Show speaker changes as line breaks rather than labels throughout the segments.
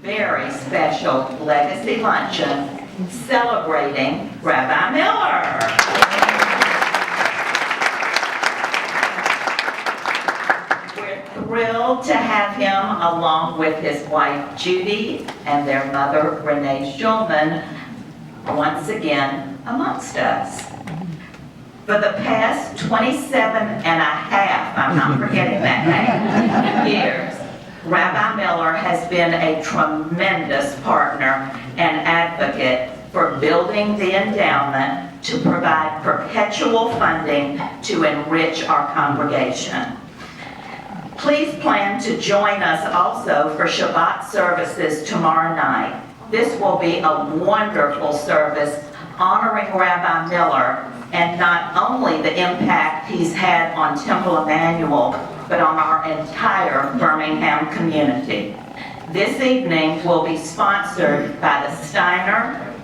very special legacy luncheon celebrating Rabbi Miller. We're thrilled to have him along with his wife Judy and their mother Renee Schulman once again amongst us. For the past 27 and a half, I'm not forgetting that name, years, Rabbi Miller has been a tremendous partner and advocate for building the endowment to provide perpetual funding to enrich our congregation. Please plan to join us also for Shabbat services tomorrow night. This will be a wonderful service honoring Rabbi Miller and not only the impact he's had on Temple Emanu-El, but on our entire Birmingham community. This evening will be sponsored by the Steiner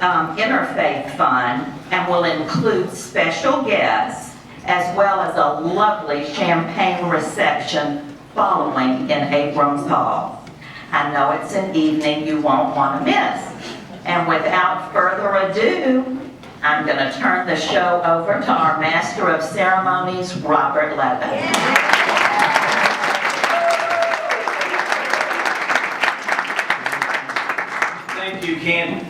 Interfaith Fund and will include special guests as well as a lovely champagne reception following in Abrams Hall. I know it's an evening you won't want to miss. And without further ado, I'm going to turn the show over to our Master of Ceremonies, Robert Levin.
Thank you, Candy.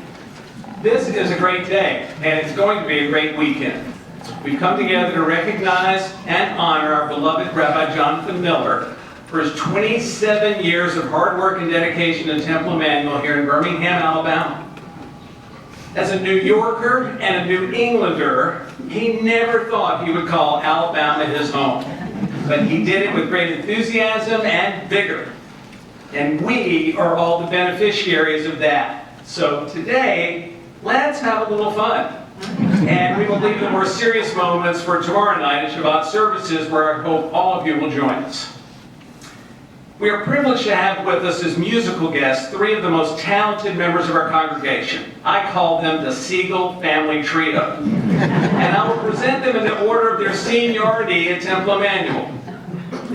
This is a great day, and it's going to be a great weekend. We've come together to recognize and honor our beloved Rabbi Jonathan Miller for his 27 years of hard work and dedication to Temple Emanu-El here in Birmingham, Alabama. As a New Yorker and a New Englander, he never thought he would call Alabama his home. But he did it with great enthusiasm and vigor. And we are all the beneficiaries of that. So today, let's have a little fun. And we will leave the more serious moments for tomorrow night at Shabbat services, where I hope all of you will join us. We are privileged to have with us as musical guests three of the most talented members of our congregation. I call them the Siegel Family Trio. And I will present them in the order of their seniority at Temple Emanu-El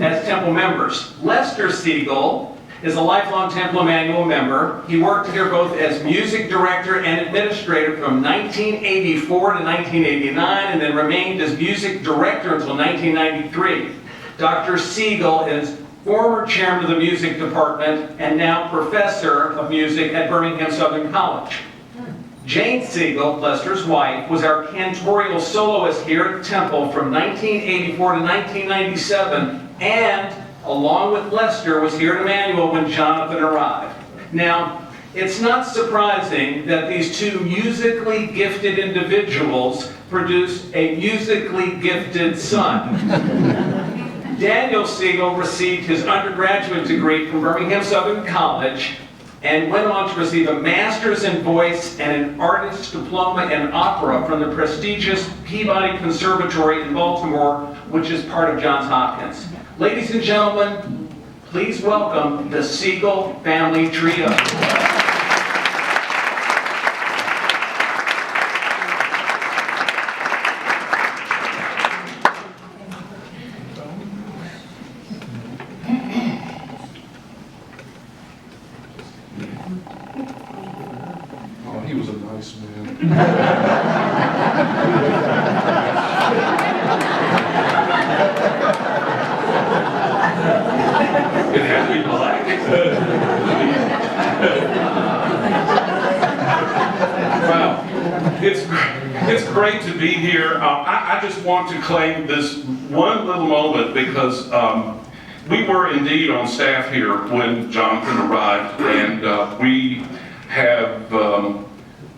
as Temple members. Lester Siegel is a lifelong Temple Emanu-El member. He worked here both as music director and administrator from 1984 to 1989 and then remained as music director until 1993. Dr. Siegel is former chairman of the music department and now professor of music at Birmingham Southern College. Jane Siegel, Lester's wife, was our cantorial soloist here at Temple from 1984 to 1997 and, along with Lester, was here at Emanu-El when Jonathan arrived. Now, it's not surprising that these two musically gifted individuals produced a musically gifted son. Daniel Siegel received his undergraduate degree from Birmingham Southern College and went on to receive a master's in voice and an artist's diploma in opera from the prestigious Peabody Conservatory in Baltimore, which is part of Johns Hopkins. Ladies and gentlemen, please welcome the Siegel Family Trio.
He was a nice man.
It had to be black. Wow. It's great to be here. I just want to claim this one little moment because we were indeed on staff here when Jonathan arrived, and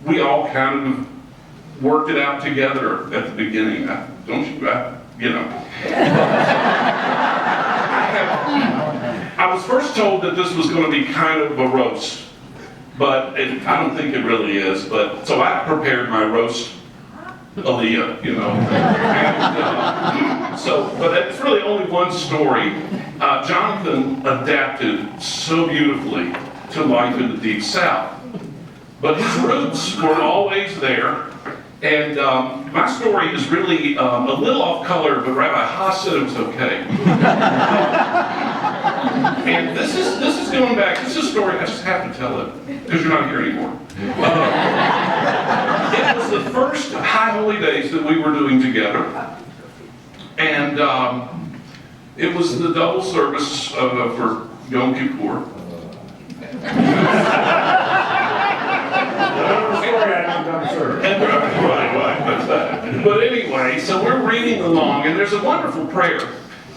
we all kind of worked it out together at the beginning. I was first told that this was going to be kind of a roast, but I don't think it really is. But so I prepared my roast Aaliyah, but it's really only one story. Jonathan adapted so beautifully to life in the Deep South. But his roots were always there, and my story is really a little off color, but Rabbi Haas said it was okay. And this is just going back, this is a story, I just have to tell it, because you're not here anymore. It was the first High Holy Days that we were doing together. And it was the double service for Yom Kippur. But anyway, so we're reading along, and there's a wonderful prayer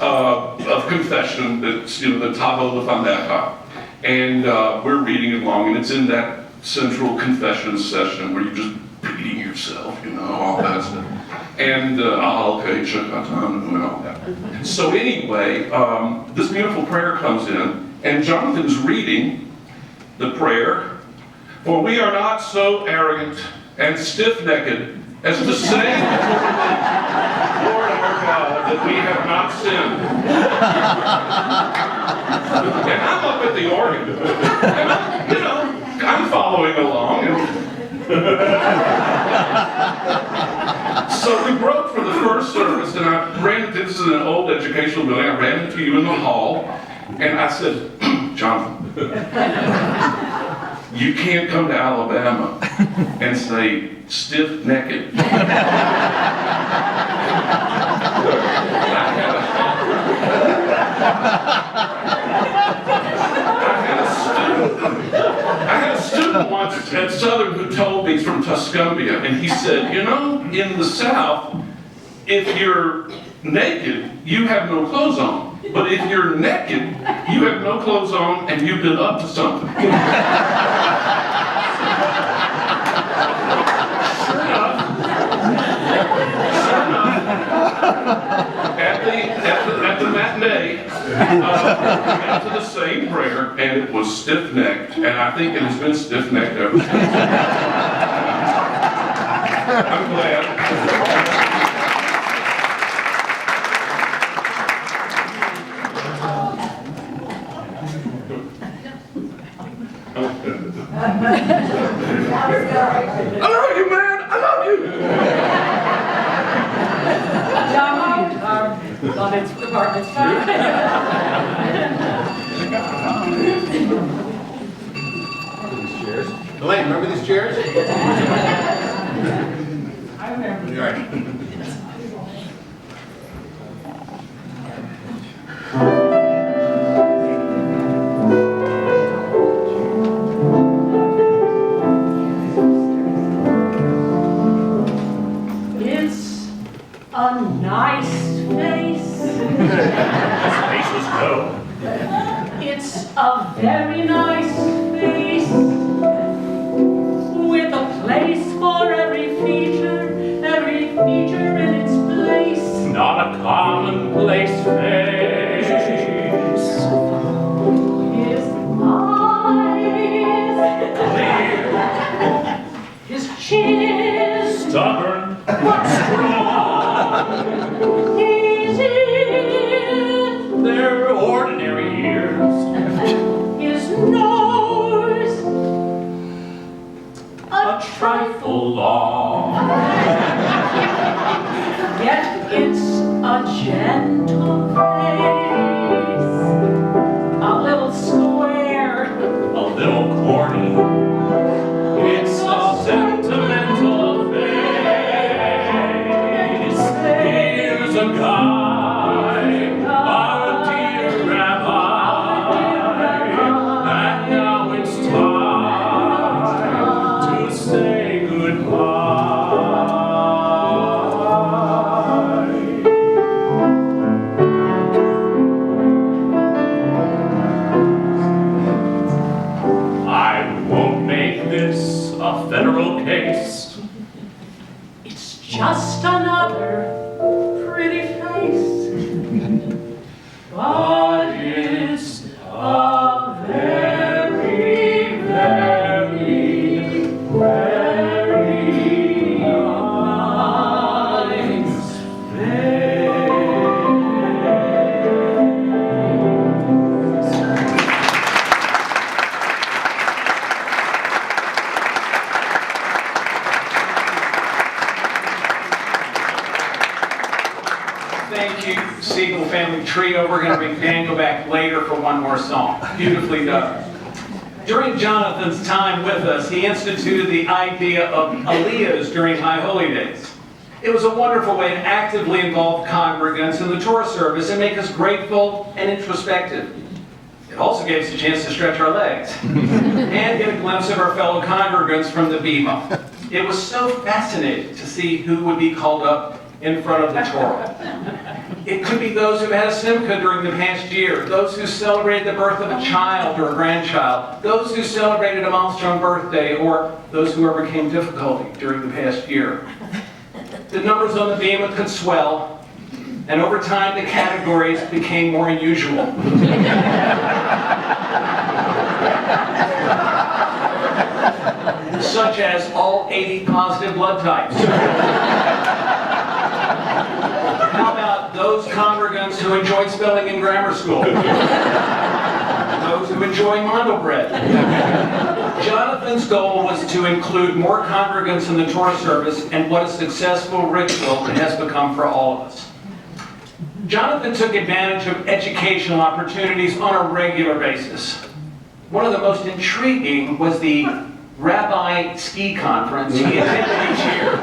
of confession that's, the Tavo Lefandecha. And we're reading along, and it's in that central confession session where you're just beating yourself, all that stuff. And okay, Chakatan, and all that. So anyway, this beautiful prayer comes in, and Jonathan's reading the prayer. For we are not so arrogant and stiff-necked as to say Lord our God that we have not sinned. And I'm up at the organ, and I'm following along. So we broke for the first service, and I ran into, this is an old educational building, I ran into you in the hall, and I said, Jonathan, you can't come to Alabama and say stiff-necked. I had a student once at Southern who told me, he's from Tuscumbia, and he said, in the South, if you're naked, you have no clothes on. But if you're naked, you have no clothes on and you've been up to something. Sure enough, at the matinee, we got to the same prayer, and it was stiff-necked, and I think it has been stiff-necked ever since. I'm glad. I love you, man! I love you!
On its department's fine.
These chairs. Elaine, remember these chairs?
I remember.
All right.
It's a nice face.
Spaces go.
It's a very nice face with a place for every feature in its place.
Not a commonplace face.
His eyes,
Clear,
his chin,
stubborn,
but strong. His ears,
they're ordinary ears.
his nose, a
Trifle long.
Yet it's a gentle
Siegel family trio. We're going to bring Daniel back later for one more song. Beautifully done. During Jonathan's time with us, he instituted the idea of aliyahs during High Holy Days. It was a wonderful way to actively involve congregants in the Torah service and make us grateful and introspective. It also gave us a chance to stretch our legs and get a glimpse of our fellow congregants from the bima. It was so fascinating to see who would be called up in front of the Torah. It could be those who had a simcha during the past year, those who celebrated the birth of a child or a grandchild, those who celebrated a milestone birthday, or those who overcame difficulty during the past year. The numbers on the bima could swell, and over time the categories became more unusual. Such as all 80 positive blood types. How about those congregants who enjoyed spelling in grammar school? Those who enjoy mondo bread. Jonathan's goal was to include more congregants in the Torah service, and what a successful ritual it has become for all of us. Jonathan took advantage of educational opportunities on a regular basis. One of the most intriguing was the Rabbi Ski Conference he attended each year.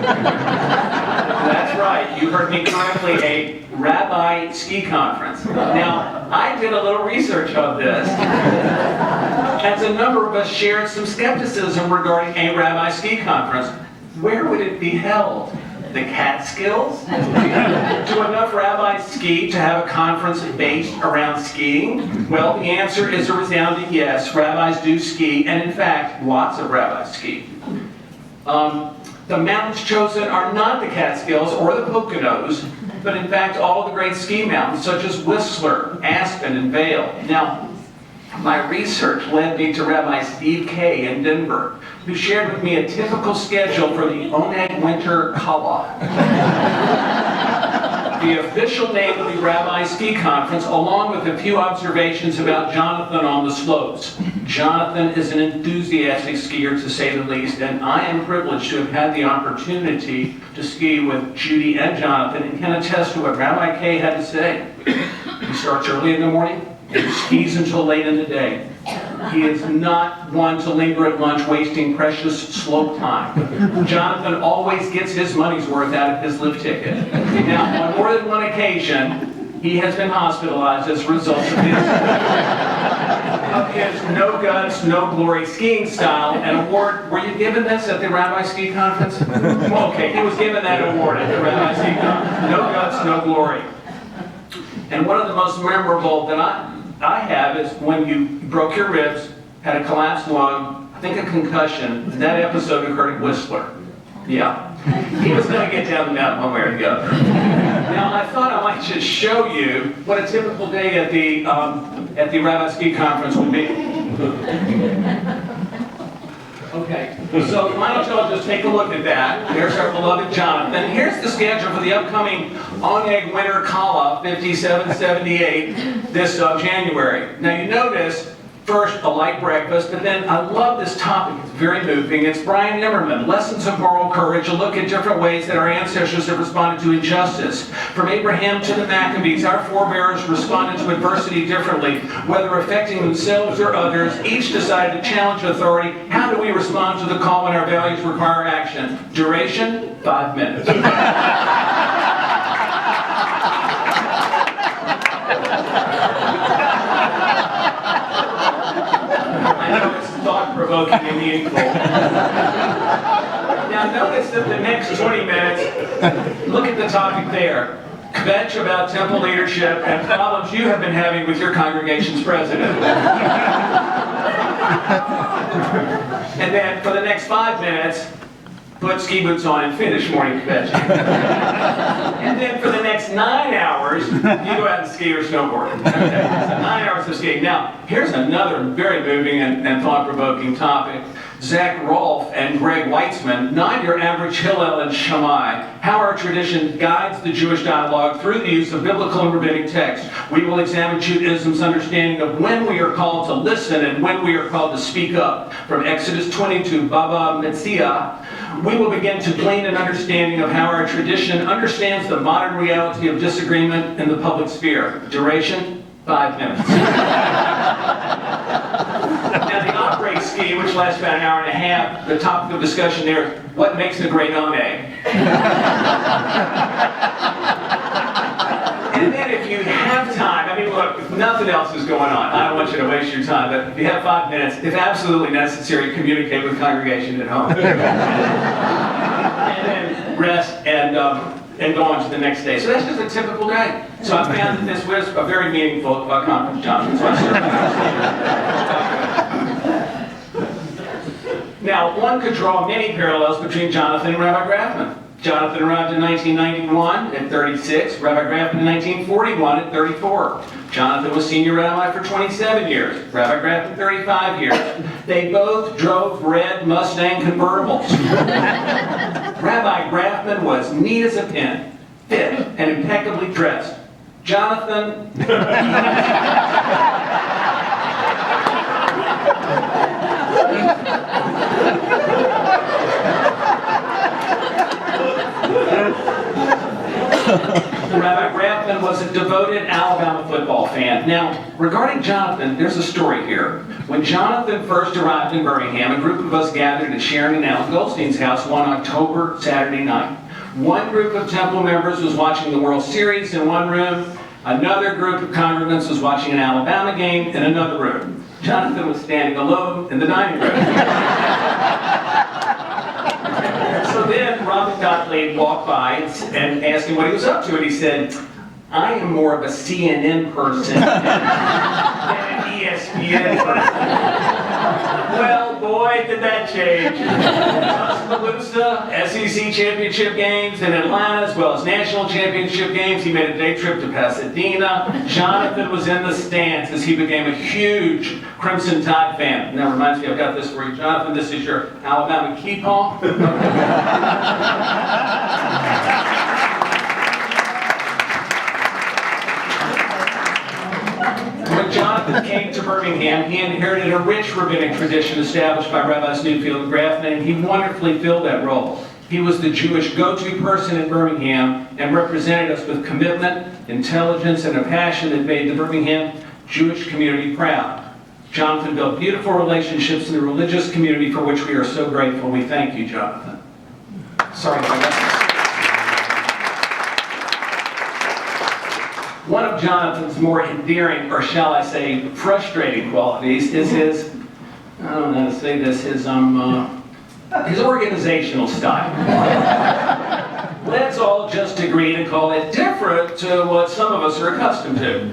That's right, you heard me correctly, a Rabbi Ski Conference. Now, I did a little research on this, as a number of us shared some skepticism regarding a Rabbi Ski Conference. Where would it be held? The Catskills? Do enough rabbis ski to have a conference based around skiing? Well, the answer is a resounding yes. Rabbis do ski, and in fact, lots of rabbis ski. The mountains chosen are not the Catskills or the Poconos, but in fact all of the great ski mountains such as Whistler, Aspen, and Vail. Now, my research led me to Rabbi Steve Kay in Denver, who shared with me a typical schedule for the Oneg Winter Kala. The official name of the Rabbi Ski Conference, along with a few observations about Jonathan on the slopes. Jonathan is an enthusiastic skier, to say the least, and I am privileged to have had the opportunity to ski with Judy and Jonathan, and can attest to what Rabbi Kay had to say. He starts early in the morning, and he skis until late in the day. He is not one to linger at lunch wasting precious slope time. Jonathan always gets his money's worth out of his lift ticket. Now, on more than one occasion, he has been hospitalized as a result of his no guts, no glory skiing style. An award, were you given this at the Rabbi Ski Conference? Okay, he was given that award at the Rabbi Ski Conference. No guts, no glory. And one of the most memorable that I have is when you broke your ribs, had a collapsed lung, I think a concussion, and that episode occurred at Whistler. Yeah. He was going to get down the mountain one way or the other. Now, I thought I might just show you what a typical day at the Rabbi Ski Conference would be. Okay, so why don't y'all just take a look at that. There's our beloved Jonathan. Here's the schedule for the upcoming Oneg Winter Kala 5778 this January. Now you notice, first a light breakfast, but then I love this topic. It's very moving. It's Brian Emmerman, Lessons of Moral Courage, a look at different ways that our ancestors have responded to injustice. From Abraham to the Maccabees, our forebears responded to adversity differently, whether affecting themselves or others. Each decided to challenge authority. How do we respond to the call when our values require action? Duration, 5 minutes. I know it's thought-provoking and meaningful. Now notice that the next 20 minutes, look at the topic there. Kvetch about temple leadership and problems you have been having with your congregation's president. And then for the next 5 minutes, put ski boots on and finish morning kvetching. And then for the next 9 hours, you go out and ski or snowboard. Okay, so 9 hours of skiing. Now, here's another very moving and thought-provoking topic. Zach Rolfe and Greg Weitzman, not your average Hillel and Shammai, how our tradition guides the Jewish dialogue through the use of biblical and rabbinic text. We will examine Judaism's understanding of when we are called to listen and when we are called to speak up. From Exodus 22, Baba Metzia, we will begin to glean an understanding of how our tradition understands the modern reality of disagreement in the public sphere. Duration, 5 minutes. Now the outbreak ski, which lasts about an hour and a half, the topic of discussion there is what makes a great ame. And then if you have time, I mean, look, if nothing else is going on, I don't want you to waste your time, but if you have 5 minutes, if absolutely necessary, communicate with congregation at home. And then rest and go on to the next day. So that's just a typical day. So I found that this was a very meaningful conference, Jonathan. So I Now, one could draw many parallels between Jonathan and Rabbi Grafman. Jonathan arrived in 1991 at 36, Rabbi Grafman in 1941 at 34. Jonathan was senior rabbi for 27 years, Rabbi Grafman 35 years. They both drove red Mustang convertibles. Rabbi Grafman was neat as a pin, fit, and impeccably dressed. Jonathan... Rabbi Grafman was a devoted Alabama football fan. Now, regarding Jonathan, there's a story here. When Jonathan first arrived in Birmingham, a group of us gathered at Sharon and Alan Goldstein's house one October Saturday night. One group of Temple members was watching the World Series in one room. Another group of congregants was watching an Alabama game in another room. Jonathan was standing alone in the dining room. So then Robert Gottlieb walked by and asked him what he was up to, and he said, I am more of a CNN person than an ESPN person. Well, boy, did that change. Tuscaloosa, SEC championship games in Atlanta, as well as national championship games. He made a day trip to Pasadena. Jonathan was in the stands as he became a huge Crimson Tide fan. And that reminds me, I've got this for you, Jonathan. This is your Alabama keep-all. When Jonathan came to Birmingham, he inherited a rich rabbinic tradition established by Rabbis Newfield and Grafman, and he wonderfully filled that role. He was the Jewish go-to person in Birmingham and represented us with commitment, intelligence, and a passion that made the Birmingham Jewish community proud. Jonathan built beautiful relationships in the religious community for which we are so grateful. We thank you, Jonathan. Sorry about that. One of Jonathan's more endearing, or shall I say, frustrating qualities is his, I don't know how to say this, his organizational style. Let's all just agree to call it different to what some of us are accustomed to.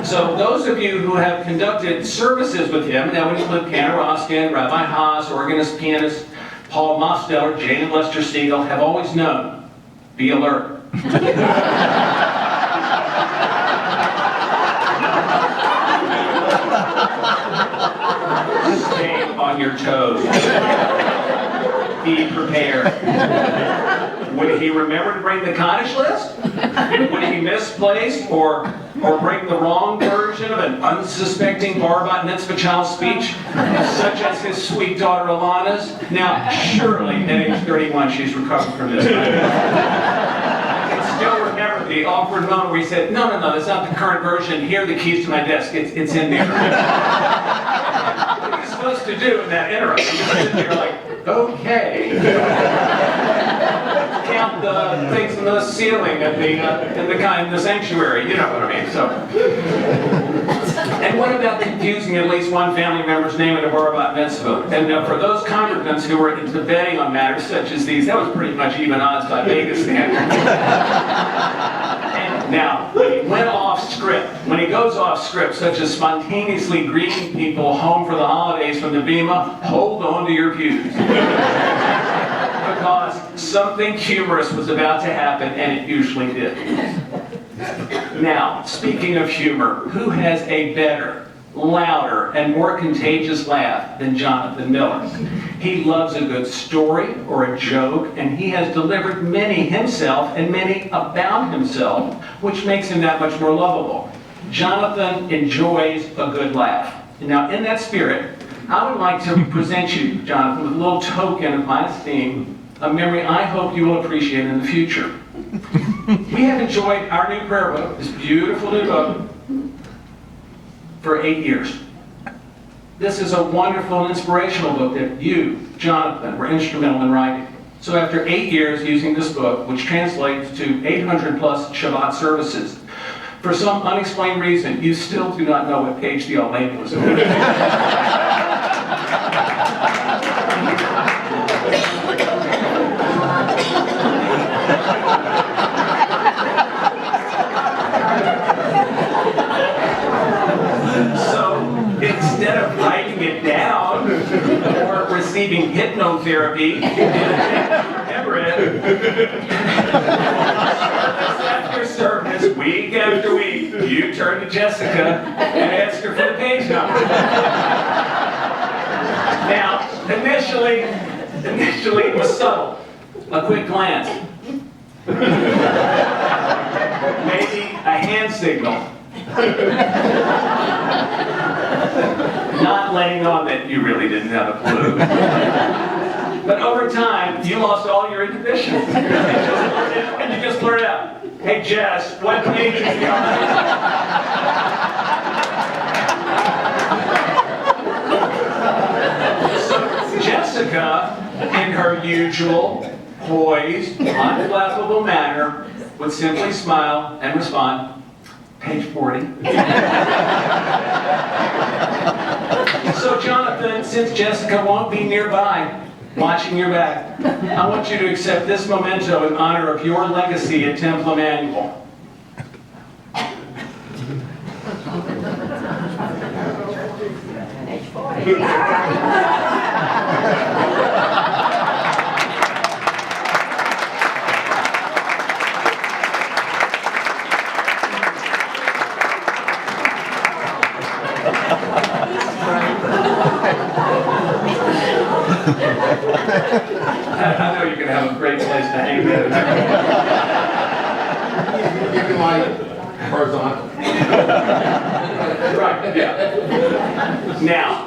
So those of you who have conducted services with him, that would include Cantor Roskin, Rabbi Haas, organist, pianist, Paul Mosteller, Jane and Lester Siegel, have always known, be alert. Stay on your toes. Be prepared. Would he remember to bring the Kaddish list? Would he misplace or bring the wrong version of an unsuspecting bar bat mitzvah child speech, such as his sweet daughter Alana's? Now, surely at age 31 she's recovered from this. I can still remember the awkward moment where he said, no, that's not the current version. Here are the keys to my desk. It's in there. What are you supposed to do in that interim? You're sitting there like, okay. Count the things in the ceiling in the sanctuary, you know what I mean. So, and what about confusing at least one family member's name in a bar bat mitzvah? And for those congregants who were into betting on matters such as these, that was pretty much even odds by Vegas standards. Now, when he went off script, when he goes off script, such as spontaneously greeting people home for the holidays from the Bema, hold on to your pews. Because something humorous was about to happen, and it usually did. Now, speaking of humor, who has a better louder, and more contagious laugh than Jonathan Miller. He loves a good story or a joke, and he has delivered many himself and many about himself, which makes him that much more lovable. Jonathan enjoys a good laugh. Now, in that spirit, I would like to present you, Jonathan, with a little token of my esteem, a memory I hope you will appreciate in the future. We have enjoyed our new prayer book, this beautiful new book, for 8 years. This is a wonderful and inspirational book that you, Jonathan, were instrumental in writing. So after 8 years using this book, which translates to 800 plus Shabbat services, for some unexplained reason, you still do not know what page the old lady was on. So instead of writing it down or receiving hypnotherapy, remember it. After service, week after week, you turn to Jessica and ask her for the page number. Now, initially it was subtle. A quick glance. Maybe a hand signal. Not letting on that you really didn't have a clue. But over time, you lost all your inhibitions. And you just blurted out, "Hey Jess, what page is it on?" So Jessica, in her usual poised, unflappable manner, would simply smile and respond, "Page 40. So Jonathan, since Jessica won't be nearby, watching your back, I want you to accept this memento in honor of your legacy at Temple Emanu-El. I know you're going to have a great place to hang there.
You can lie horizontal.
Right, yeah. Now,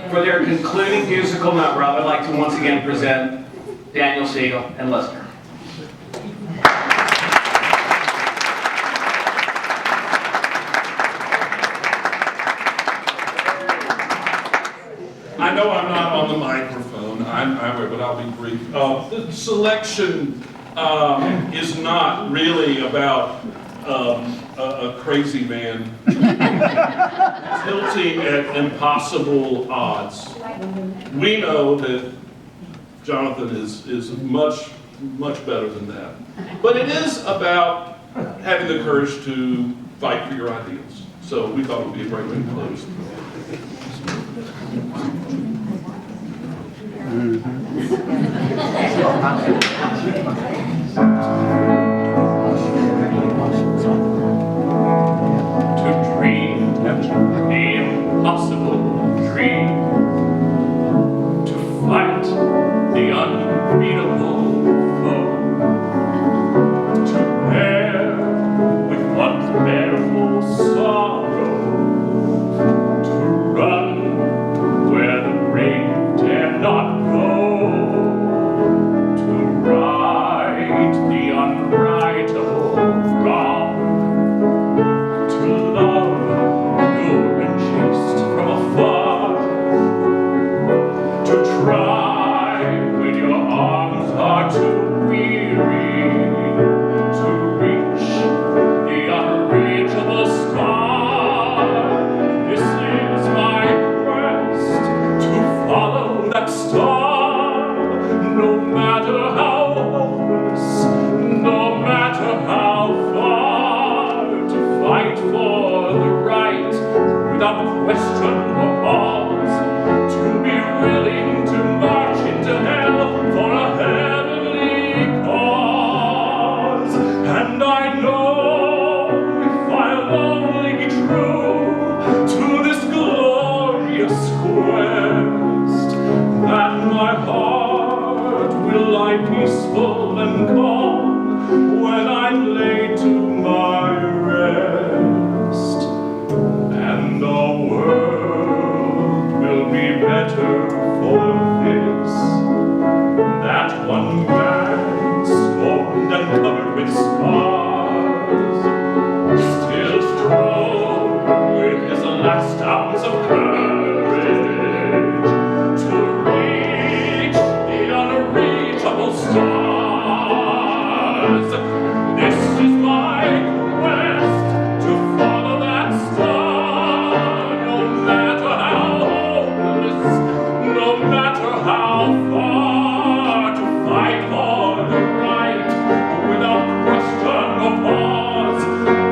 for their concluding musical number, I would like to once again present Daniel Siegel and Lester.
I know I'm not on the microphone, but I'll be brief. The selection is not really about a crazy man tilting at impossible odds. We know that Jonathan is much better than that. But it is about having the courage to fight for your ideals. So we thought it would be a great way to close.
To dream the impossible dream, to fight the unbeatable foe, to bear with unbearable sorrow, to run where the brave dare not go, to right the unrightable wrong, to love pure and chaste from afar, to try when your arms are too weary, to reach the unreachable star. This is my quest, to follow that star, no matter how hopeless, no matter how far, to fight for the right without question or pause, to be willing to march into hell for a heavenly cause. And I know if I'll only be true to this
one man, scorned and covered with scars, still strove with his last ounce of courage to reach the unreachable stars. This is my quest, to follow that star, no matter how hopeless, no matter how far, to fight for the right without question or pause,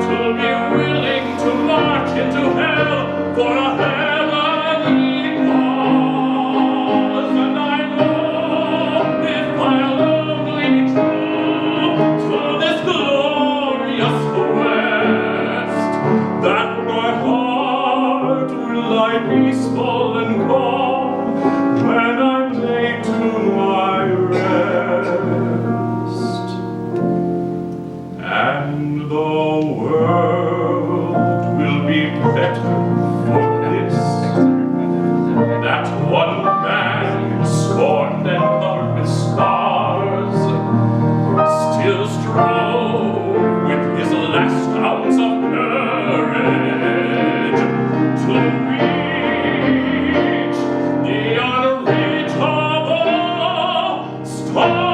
to be willing to march into hell for a heavenly cause. And I know if I'll only be true to this glorious quest, that my heart will lie peaceful and calm when I'm laid to my rest. And the world will be better for this, that one man, scorned and covered with scars, still strove with his last ounce of courage to reach the unreachable star.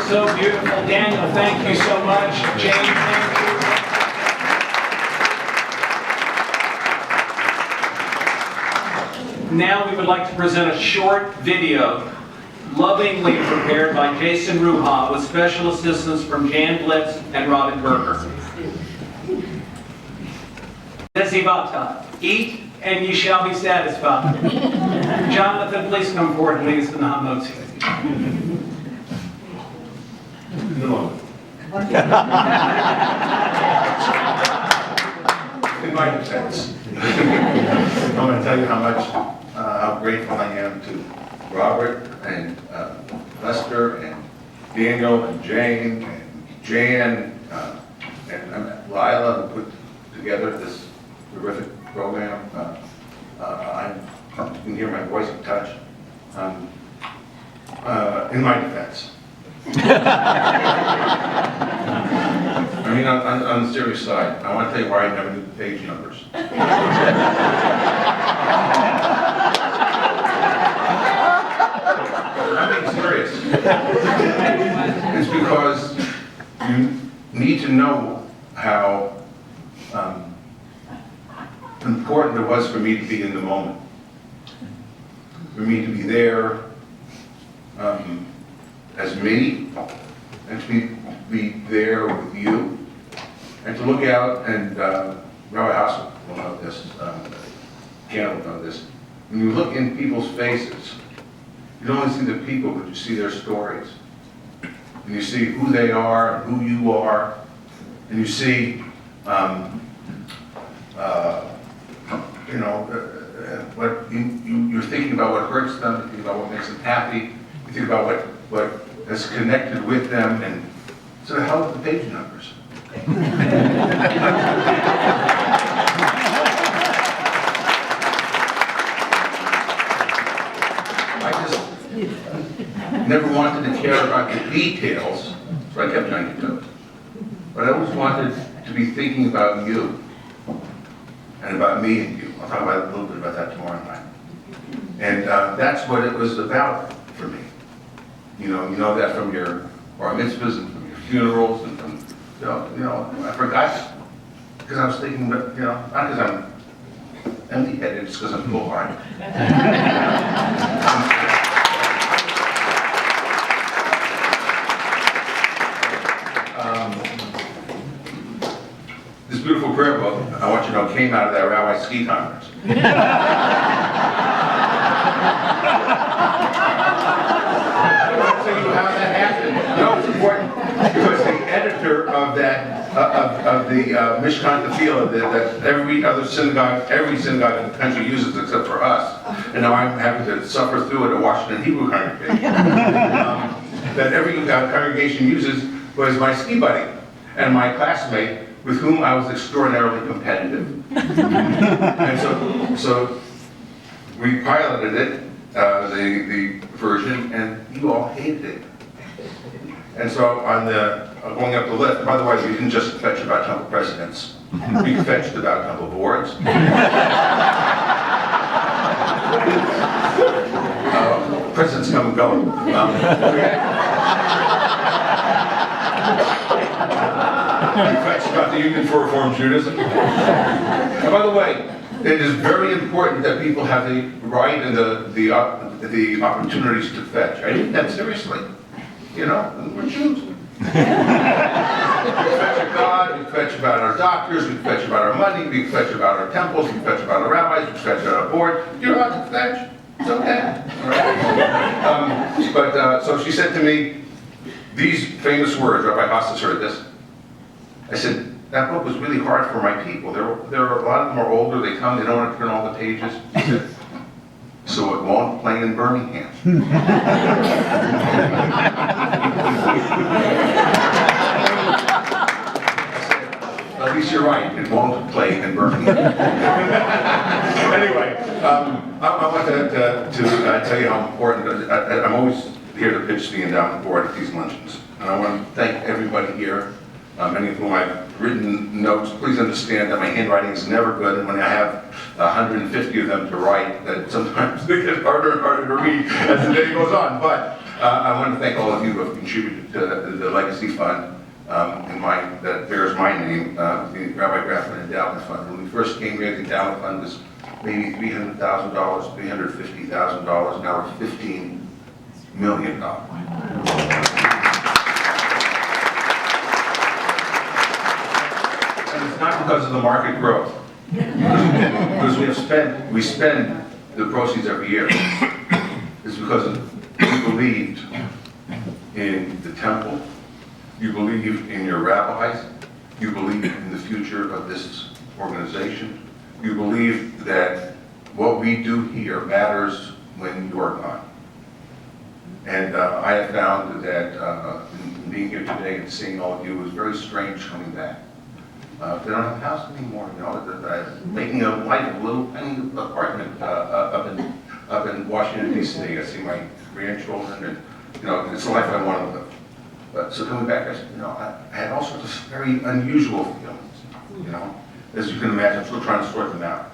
So beautiful. Daniel, thank you so much. Jane, thank you. Now we would like to present a short video lovingly prepared by Jason Ruha with special assistance from Jan Blitz and Robin Berger. Desivata, eat and ye shall be satisfied. Jonathan, please come forward and lead us in the Hamotzi.
No. In my defense, I'm going to tell you how grateful I am to Robert and Lester and Daniel and Jane and Jan and Lila, who put together this terrific program. You can hear my voice and touch. In my defense. I mean, on the serious side, I want to tell you why I never knew the page numbers. I'm being serious. It's because you need to know how important it was for me to be in the moment. For me to be there as me, and to be there with you, and to look out, and Rabbi Hassel will know this, Jan will know this. When you look in people's faces, you don't only see the people, but you see their stories. And you see who they are, and who you are, and you see, what you're thinking about what hurts them, you think about what makes them happy, you think about what is connected with them, and so the hell with the page numbers. I just never wanted to care about the details, so I kept trying to do it. But I always wanted to be thinking about you, and about me and you. I'll talk about a little bit about that tomorrow night. And that's what it was about for me. You know that from your bar mitzvahs and from your funerals and from, I forgot because I was thinking, but not because I'm empty-headed, it's because I'm full-hearted. This beautiful prayer book, I want you to know, came out of that rabbi ski conference. I want to tell you how that happened. No, it's important because the editor of that the Mishkan Tefillah that every synagogue in the country uses except for us. And now I'm having to suffer through at a Washington Hebrew congregation. That every congregation uses was my ski buddy and my classmate with whom I was extraordinarily competitive. And so we piloted it, the version, and you all hated it. And so on going up the lift, by the way, we didn't just fetch about Temple presidents. We fetched about Temple boards. Presidents come and go. We fetched about the Union for Reform Judaism. And by the way, it is very important that people have the right and the opportunities to fetch. I take that seriously. You know, we're Jews. We fetch about God, we fetch about our doctors, we fetch about our money, we fetch about our temples, we fetch about our rabbis, we fetch about our board. You're allowed to fetch. It's okay. All right? So she said to me these famous words. Rabbi Hostas heard this. I said, that book was really hard for my people. There are a lot of them are older. They come, they don't want to turn all the pages. She said, so it won't play in Birmingham. At least you're right, it won't play in Birmingham. Anyway, I want to tell you how important, I'm always here to pitch the endowment board at these luncheons. And I want to thank everybody here, many of whom I've written notes. Please understand that my handwriting is never good, and when I have 150 of them to write, that sometimes they get harder and harder to read as the day goes on. But I want to thank all of you who have contributed to the Legacy Fund, that bears my name, the Rabbi Jonathan Endowment Fund. When we first came here, the endowment fund was maybe $300,000, $350,000. Now it's $15 million. And it's not because of the market growth, because we spend the proceeds every year. It's because you believed in the temple. You believe in your rabbis. You believe in the future of this organization. You believe that what we do here matters when you are gone. And I have found that in being here today and seeing all of you, it was very strange coming back. They don't have a house anymore, you know, making a life, a little tiny apartment up in Washington, D.C. I see my grandchildren, and, you know, it's the life I want to live. So coming back, I had all sorts of very unusual feelings, you know. As you can imagine, I'm still trying to sort them out.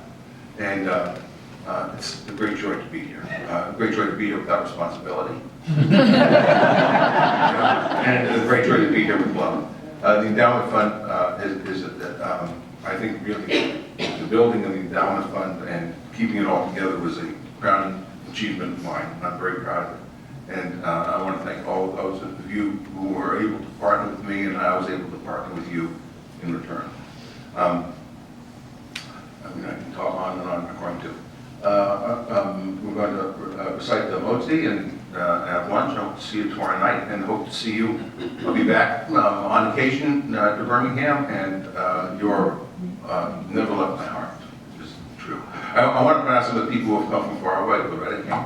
And it's a great joy to be here. A great joy to be here without responsibility. And it's a great joy to be here with love. The endowment fund is I think really the building of the endowment fund and keeping it all together was a crowning achievement of mine. I'm very proud of it. And I want to thank all those of you who were able to partner with me, and I was able to partner with you in return. I mean, I can talk on and on according to. We're going to recite the Motzi and have lunch. I hope to see you tomorrow night, and hope to see you. I'll be back on occasion to Birmingham, and you're never left my heart. It's true. I want to pronounce some of the people who have come from far away. Loretta came.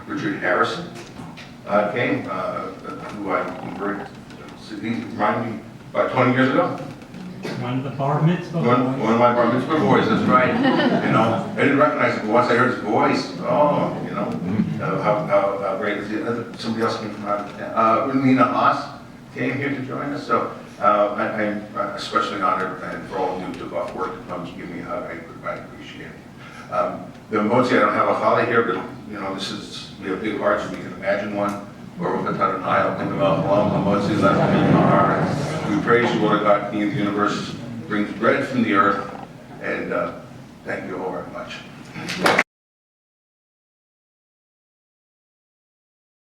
Richard Harrison came, who I converted. He reminded me about 20 years ago.
One of the bar mitzvah boys.
One of my bar mitzvah boys, that's right. You know, I didn't recognize him, but once I heard his voice, oh, you know, how great is it. Somebody else came from out of town. Nina Haas came here to join us, so I'm especially honored, and for all of you who took off work to come to give me a hug, I appreciate it. The Motzi, I don't have a holly here, but you know, we have big hearts, we can imagine one. We praise you, Lord God, King of the universe, brings bread from the earth, and thank you all very much.